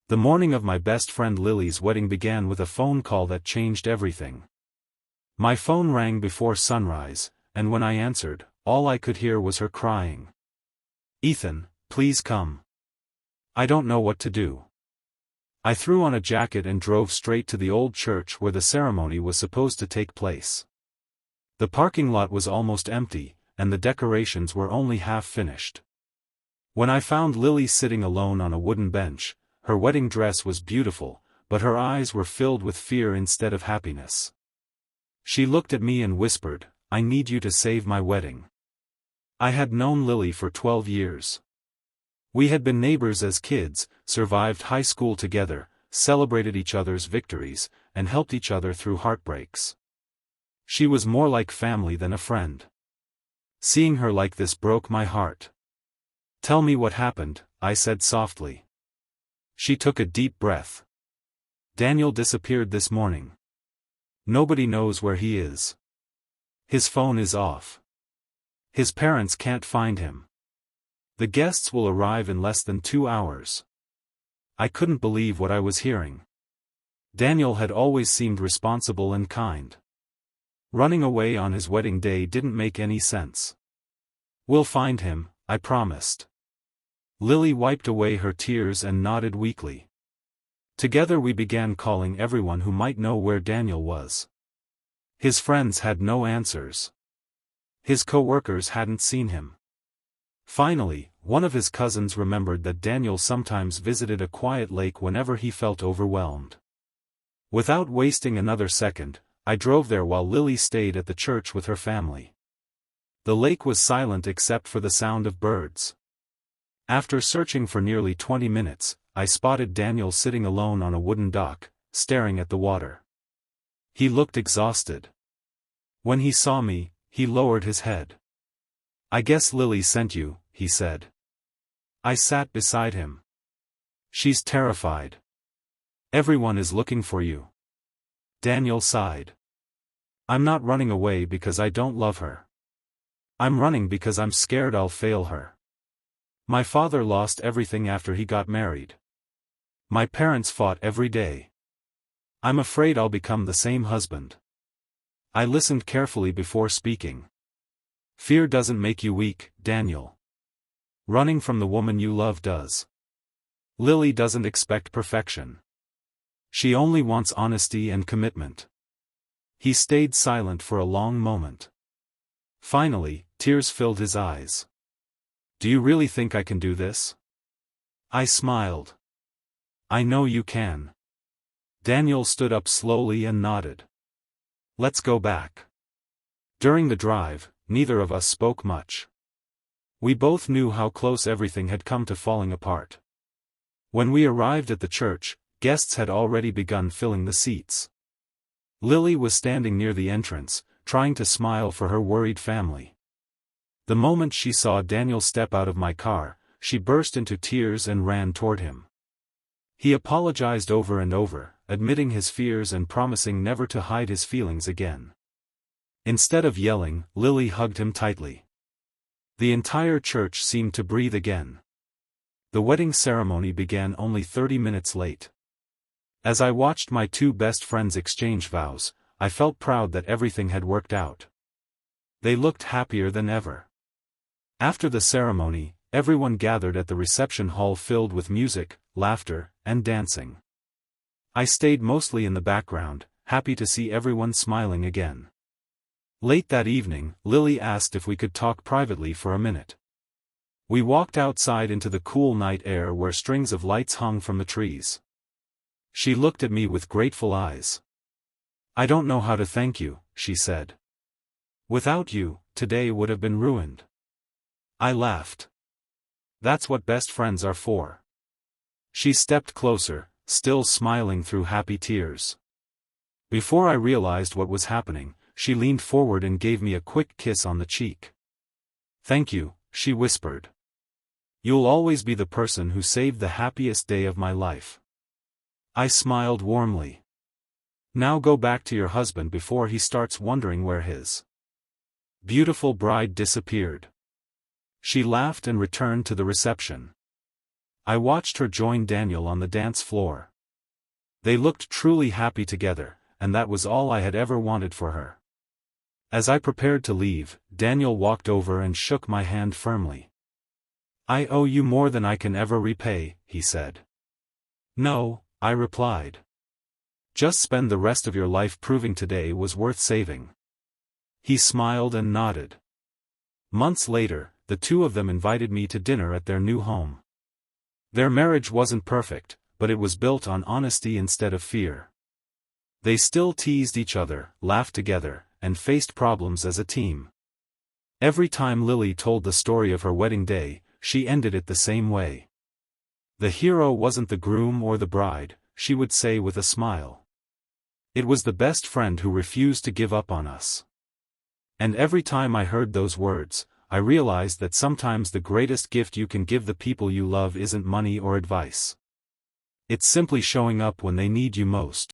The morning of my best friend Lily's wedding began with a phone call that changed everything. My phone rang before sunrise, and when I answered, all I could hear was her crying. "Ethan, please come. I don't know what to do." I threw on a jacket and drove straight to the old church where the ceremony was supposed to take place. The parking lot was almost empty, and the decorations were only half finished. When I found Lily sitting alone on a wooden bench, her wedding dress was beautiful, but her eyes were filled with fear instead of happiness. She looked at me and whispered, "I need you to save my wedding." I had known Lily for 12 years. We had been neighbors as kids, survived high school together, celebrated each other's victories, and helped each other through heartbreaks. She was more like family than a friend. Seeing her like this broke my heart. "Tell me what happened," I said softly. She took a deep breath. "Daniel disappeared this morning. Nobody knows where he is. His phone is off. His parents can't find him. The guests will arrive in less than 2 hours." I couldn't believe what I was hearing. Daniel had always seemed responsible and kind. Running away on his wedding day didn't make any sense. "We'll find him," I promised. Lily wiped away her tears and nodded weakly. Together we began calling everyone who might know where Daniel was. His friends had no answers. His co-workers hadn't seen him. Finally, one of his cousins remembered that Daniel sometimes visited a quiet lake whenever he felt overwhelmed. Without wasting another second, I drove there while Lily stayed at the church with her family. The lake was silent except for the sound of birds. After searching for nearly 20 minutes, I spotted Daniel sitting alone on a wooden dock, staring at the water. He looked exhausted. When he saw me, he lowered his head. "I guess Lily sent you," he said. I sat beside him. "She's terrified. Everyone is looking for you." Daniel sighed. "I'm not running away because I don't love her. I'm running because I'm scared I'll fail her. My father lost everything after he got married. My parents fought every day. I'm afraid I'll become the same husband." I listened carefully before speaking. "Fear doesn't make you weak, Daniel. Running from the woman you love does. Lily doesn't expect perfection. She only wants honesty and commitment." He stayed silent for a long moment. Finally, tears filled his eyes. "Do you really think I can do this?" I smiled. "I know you can." Daniel stood up slowly and nodded. "Let's go back." During the drive, neither of us spoke much. We both knew how close everything had come to falling apart. When we arrived at the church, guests had already begun filling the seats. Lily was standing near the entrance, trying to smile for her worried family. The moment she saw Daniel step out of my car, she burst into tears and ran toward him. He apologized over and over, admitting his fears and promising never to hide his feelings again. Instead of yelling, Lily hugged him tightly. The entire church seemed to breathe again. The wedding ceremony began only 30 minutes late. As I watched my two best friends exchange vows, I felt proud that everything had worked out. They looked happier than ever. After the ceremony, everyone gathered at the reception hall filled with music, laughter, and dancing. I stayed mostly in the background, happy to see everyone smiling again. Late that evening, Lily asked if we could talk privately for a minute. We walked outside into the cool night air where strings of lights hung from the trees. She looked at me with grateful eyes. "I don't know how to thank you," she said. "Without you, today would have been ruined." I laughed. "That's what best friends are for." She stepped closer, still smiling through happy tears. Before I realized what was happening, she leaned forward and gave me a quick kiss on the cheek. "Thank you," she whispered. "You'll always be the person who saved the happiest day of my life." I smiled warmly. "Now go back to your husband before he starts wondering where his beautiful bride disappeared." She laughed and returned to the reception. I watched her join Daniel on the dance floor. They looked truly happy together, and that was all I had ever wanted for her. As I prepared to leave, Daniel walked over and shook my hand firmly. "I owe you more than I can ever repay," he said. "No," I replied. "Just spend the rest of your life proving today was worth saving." He smiled and nodded. Months later, the two of them invited me to dinner at their new home. Their marriage wasn't perfect, but it was built on honesty instead of fear. They still teased each other, laughed together, and faced problems as a team. Every time Lily told the story of her wedding day, she ended it the same way. "The hero wasn't the groom or the bride," she would say with a smile. "It was the best friend who refused to give up on us." And every time I heard those words, I realized that sometimes the greatest gift you can give the people you love isn't money or advice. It's simply showing up when they need you most.